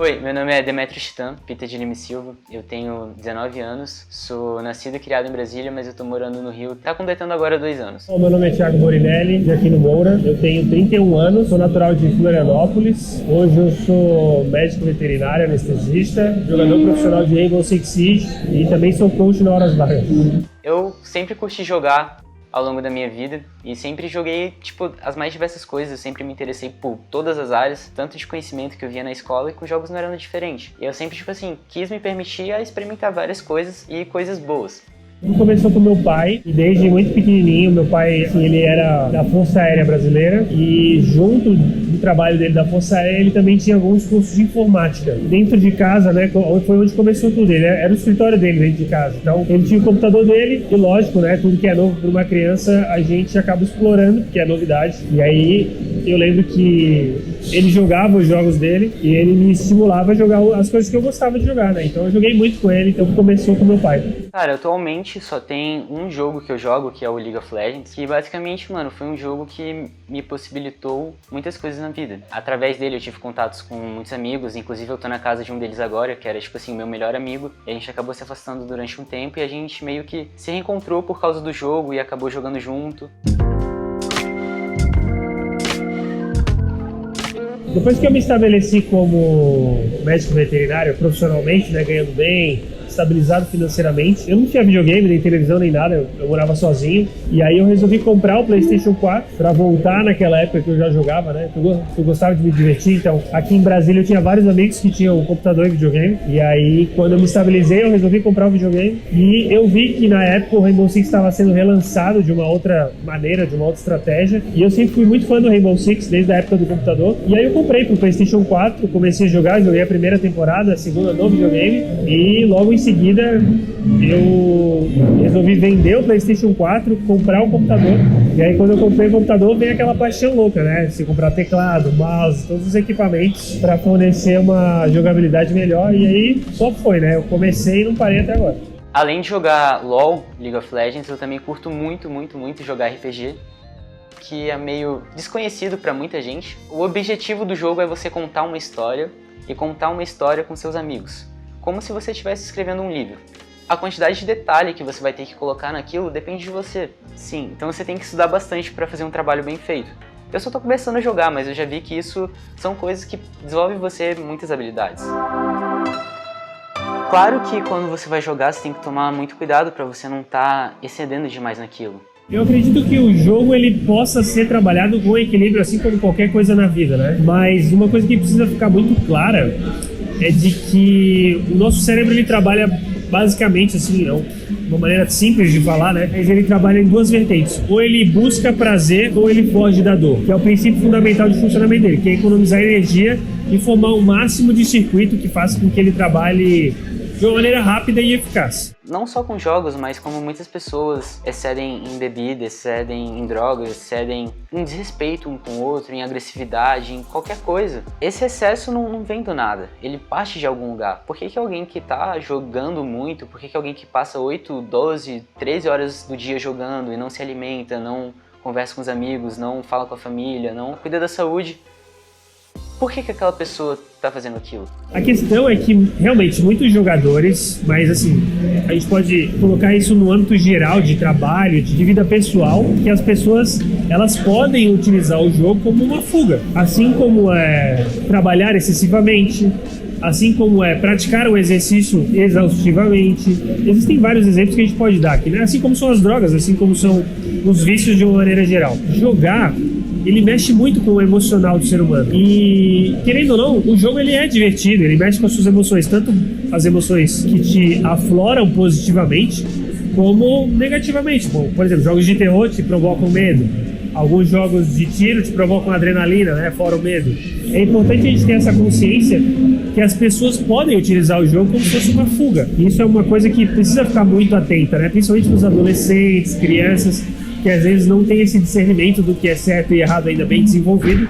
Oi, meu nome é Demetrio Chitan, Pita de Lima e Silva, eu tenho 19 anos, sou nascido e criado em Brasília, mas eu tô morando no Rio, tá completando agora 2 anos. Bom, meu nome é Thiago Morinelli, de aqui no Moura, eu tenho 31 anos, sou natural de Florianópolis, hoje eu sou médico veterinário, anestesista, jogador profissional de Rainbow Six Siege e também sou coach na Horas Vagas. Eu sempre curti jogar ao longo da minha vida e sempre joguei, as mais diversas coisas, eu sempre me interessei por todas as áreas, tanto de conhecimento que eu via na escola e com jogos não era nada diferente. E eu sempre, quis me permitir a experimentar várias coisas e coisas boas. Tudo começou com meu pai, e desde muito pequenininho, meu pai, ele era da Força Aérea Brasileira e junto do trabalho dele da Força Aérea, ele também tinha alguns cursos de informática. Dentro de casa, né, foi onde começou tudo, era o escritório dele dentro de casa. Então, ele tinha o computador dele e lógico, né, tudo que é novo para uma criança, a gente acaba explorando, porque é novidade. E aí, eu lembro que ele jogava os jogos dele e ele me estimulava a jogar as coisas que eu gostava de jogar, né? Então eu joguei muito com ele, então começou com meu pai. Cara, atualmente só tem um jogo que eu jogo, que é o League of Legends, que basicamente, foi um jogo que me possibilitou muitas coisas na vida. Através dele eu tive contatos com muitos amigos, inclusive eu tô na casa de um deles agora, que era o meu melhor amigo, e a gente acabou se afastando durante um tempo e a gente meio que se reencontrou por causa do jogo e acabou jogando junto. Depois que eu me estabeleci como médico veterinário profissionalmente, né, ganhando bem, estabilizado financeiramente, eu não tinha videogame, nem televisão, nem nada, eu morava sozinho. E aí eu resolvi comprar o PlayStation 4 para voltar naquela época que eu já jogava, né? Eu gostava de me divertir, então aqui em Brasília eu tinha vários amigos que tinham computador e videogame. E aí quando eu me estabilizei, eu resolvi comprar um videogame. E eu vi que na época o Rainbow Six estava sendo relançado de uma outra maneira, de uma outra estratégia. E eu sempre fui muito fã do Rainbow Six, desde a época do computador. E aí eu comprei pro PlayStation 4, comecei a jogar, joguei a primeira temporada, a segunda no videogame. E logo em seguida eu resolvi vender o PlayStation 4, comprar o computador. E aí quando eu comprei o computador vem aquela paixão louca, né? Você comprar teclado, mouse, todos os equipamentos para fornecer uma jogabilidade melhor. E aí só foi, né? Eu comecei e não parei até agora. Além de jogar LoL, League of Legends, eu também curto muito jogar RPG, que é meio desconhecido para muita gente. O objetivo do jogo é você contar uma história e contar uma história com seus amigos, como se você estivesse escrevendo um livro. A quantidade de detalhe que você vai ter que colocar naquilo depende de você. Sim, então você tem que estudar bastante para fazer um trabalho bem feito. Eu só tô começando a jogar, mas eu já vi que isso são coisas que desenvolvem em você muitas habilidades. Claro que quando você vai jogar, você tem que tomar muito cuidado para você não estar excedendo demais naquilo. Eu acredito que o jogo ele possa ser trabalhado com equilíbrio, assim como qualquer coisa na vida, né? Mas uma coisa que precisa ficar muito clara é de que o nosso cérebro ele trabalha basicamente, assim, uma maneira simples de falar, né? Mas ele trabalha em duas vertentes. Ou ele busca prazer ou ele foge da dor, que é o princípio fundamental de funcionamento dele, que é economizar energia e formar o máximo de circuito que faça com que ele trabalhe de uma maneira rápida e eficaz. Não só com jogos, mas como muitas pessoas excedem em bebida, excedem em drogas, excedem em desrespeito um com o outro, em agressividade, em qualquer coisa. Esse excesso não vem do nada, ele parte de algum lugar. Por que alguém que tá jogando muito, por que alguém que passa 8, 12, 13 horas do dia jogando e não se alimenta, não conversa com os amigos, não fala com a família, não cuida da saúde, por que aquela pessoa tá fazendo aquilo? A questão é que, realmente, muitos jogadores, mas assim, a gente pode colocar isso no âmbito geral de trabalho, de vida pessoal, que as pessoas, elas podem utilizar o jogo como uma fuga. Assim como é trabalhar excessivamente, assim como é praticar o exercício exaustivamente. Existem vários exemplos que a gente pode dar aqui, né? Assim como são as drogas, assim como são os vícios de uma maneira geral. Jogar, ele mexe muito com o emocional do ser humano. E, querendo ou não, o jogo ele é divertido, ele mexe com as suas emoções, tanto as emoções que te afloram positivamente, como negativamente. Bom, por exemplo, jogos de terror te provocam medo. Alguns jogos de tiro te provocam adrenalina, né? Fora o medo. É importante a gente ter essa consciência que as pessoas podem utilizar o jogo como se fosse uma fuga. E isso é uma coisa que precisa ficar muito atenta, né? Principalmente nos adolescentes, crianças, que às vezes não tem esse discernimento do que é certo e errado ainda bem desenvolvido.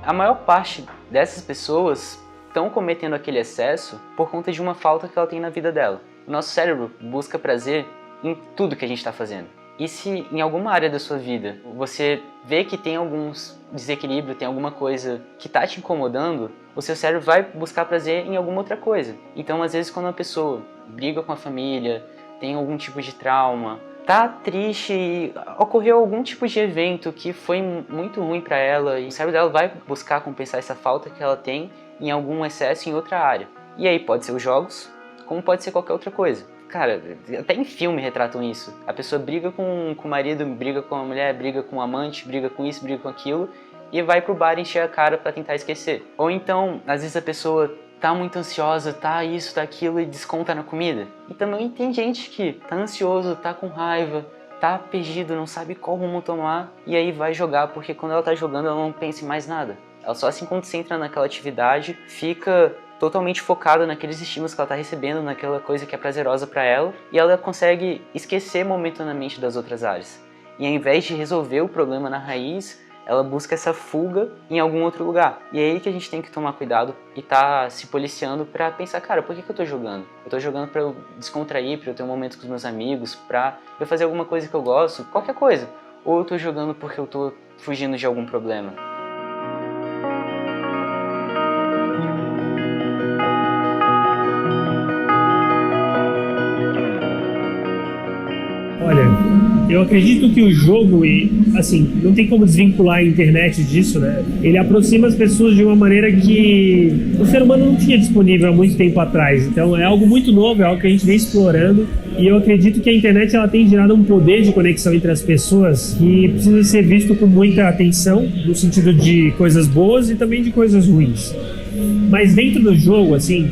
A maior parte dessas pessoas estão cometendo aquele excesso por conta de uma falta que ela tem na vida dela. O nosso cérebro busca prazer em tudo que a gente está fazendo. E se em alguma área da sua vida você vê que tem alguns desequilíbrio, tem alguma coisa que está te incomodando, o seu cérebro vai buscar prazer em alguma outra coisa. Então, às vezes, quando uma pessoa briga com a família, tem algum tipo de trauma, tá triste e ocorreu algum tipo de evento que foi muito ruim para ela, e o cérebro dela vai buscar compensar essa falta que ela tem em algum excesso em outra área. E aí pode ser os jogos, como pode ser qualquer outra coisa. Cara, até em filme retratam isso. A pessoa briga com o marido, briga com a mulher, briga com o amante, briga com isso, briga com aquilo, e vai pro bar encher a cara pra tentar esquecer. Ou então, às vezes a pessoa tá muito ansiosa, tá isso, tá aquilo, e desconta na comida. E também tem gente que tá ansioso, tá com raiva, tá perdido, não sabe qual rumo tomar, e aí vai jogar, porque quando ela tá jogando ela não pensa em mais nada. Ela só se concentra naquela atividade, fica totalmente focada naqueles estímulos que ela está recebendo, naquela coisa que é prazerosa para ela, e ela consegue esquecer momentaneamente das outras áreas. E ao invés de resolver o problema na raiz, ela busca essa fuga em algum outro lugar. E é aí que a gente tem que tomar cuidado e tá se policiando para pensar, cara, por que eu tô jogando? Eu tô jogando para eu descontrair, para eu ter um momento com os meus amigos, para eu fazer alguma coisa que eu gosto, qualquer coisa. Ou eu tô jogando porque eu tô fugindo de algum problema. Olha, eu acredito que o jogo, e assim, não tem como desvincular a internet disso, né? Ele aproxima as pessoas de uma maneira que o ser humano não tinha disponível há muito tempo atrás. Então é algo muito novo, é algo que a gente vem explorando. E eu acredito que a internet ela tem gerado um poder de conexão entre as pessoas que precisa ser visto com muita atenção, no sentido de coisas boas e também de coisas ruins. Mas dentro do jogo, assim,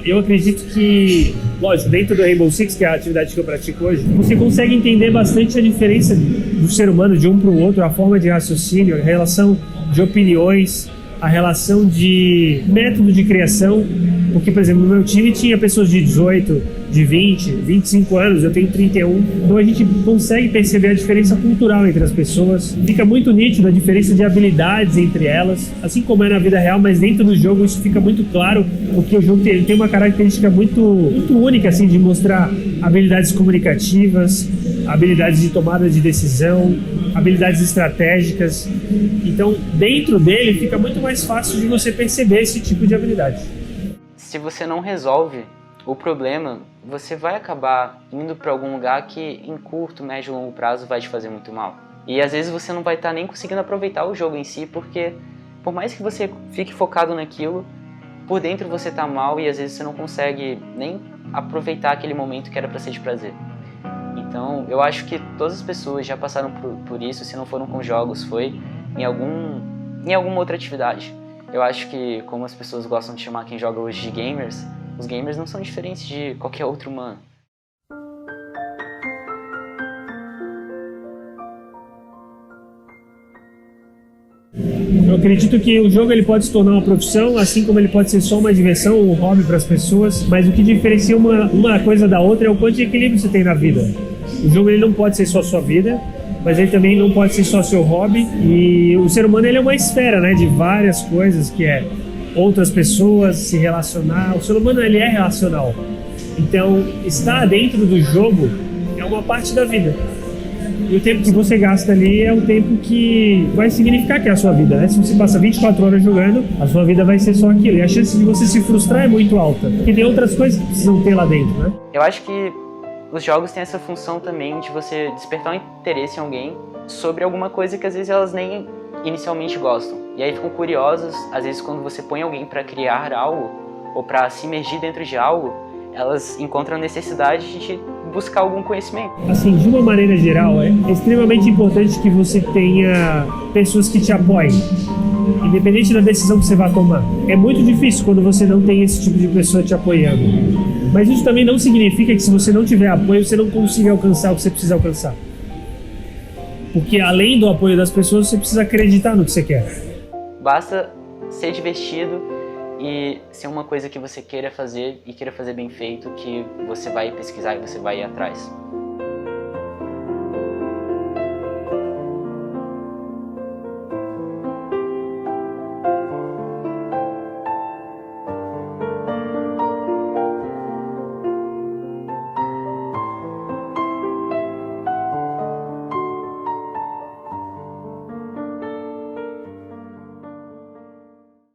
eu acredito que, lógico, dentro do Rainbow Six, que é a atividade que eu pratico hoje, você consegue entender bastante a diferença do ser humano de um para o outro, a forma de raciocínio, a relação de opiniões, a relação de método de criação. Porque, por exemplo, no meu time tinha pessoas de 18, de 20, 25 anos, eu tenho 31. Então a gente consegue perceber a diferença cultural entre as pessoas. Fica muito nítido a diferença de habilidades entre elas, assim como é na vida real, mas dentro do jogo isso fica muito claro, porque o jogo tem uma característica muito única, assim, de mostrar habilidades comunicativas, habilidades de tomada de decisão, habilidades estratégicas. Então, dentro dele fica muito mais fácil de você perceber esse tipo de habilidade. Se você não resolve o problema, você vai acabar indo para algum lugar que em curto, médio e longo prazo vai te fazer muito mal. E às vezes você não vai estar nem conseguindo aproveitar o jogo em si, porque por mais que você fique focado naquilo, por dentro você tá mal e às vezes você não consegue nem aproveitar aquele momento que era para ser de prazer. Então eu acho que todas as pessoas já passaram por isso, se não foram com jogos, foi em alguma outra atividade. Eu acho que, como as pessoas gostam de chamar quem joga hoje de gamers, os gamers não são diferentes de qualquer outro humano. Eu acredito que o jogo ele pode se tornar uma profissão, assim como ele pode ser só uma diversão, um hobby para as pessoas, mas o que diferencia uma coisa da outra é o quanto de equilíbrio você tem na vida. O jogo ele não pode ser só a sua vida, mas ele também não pode ser só seu hobby. E o ser humano ele é uma esfera, né, de várias coisas, que é outras pessoas, se relacionar. O ser humano ele é relacional. Então, estar dentro do jogo é uma parte da vida. E o tempo que você gasta ali é o tempo que vai significar que é a sua vida, né? Se você passa 24 horas jogando, a sua vida vai ser só aquilo. E a chance de você se frustrar é muito alta, porque tem outras coisas que precisam ter lá dentro, né? Eu acho que os jogos têm essa função também de você despertar um interesse em alguém sobre alguma coisa que às vezes elas nem inicialmente gostam. E aí ficam curiosas, às vezes quando você põe alguém para criar algo ou para se imergir dentro de algo, elas encontram a necessidade de buscar algum conhecimento. Assim, de uma maneira geral, é extremamente importante que você tenha pessoas que te apoiem, independente da decisão que você vai tomar. É muito difícil quando você não tem esse tipo de pessoa te apoiando. Mas isso também não significa que se você não tiver apoio, você não consiga alcançar o que você precisa alcançar. Porque além do apoio das pessoas, você precisa acreditar no que você quer. Basta ser divertido e ser uma coisa que você queira fazer e queira fazer bem feito, que você vai pesquisar e você vai ir atrás.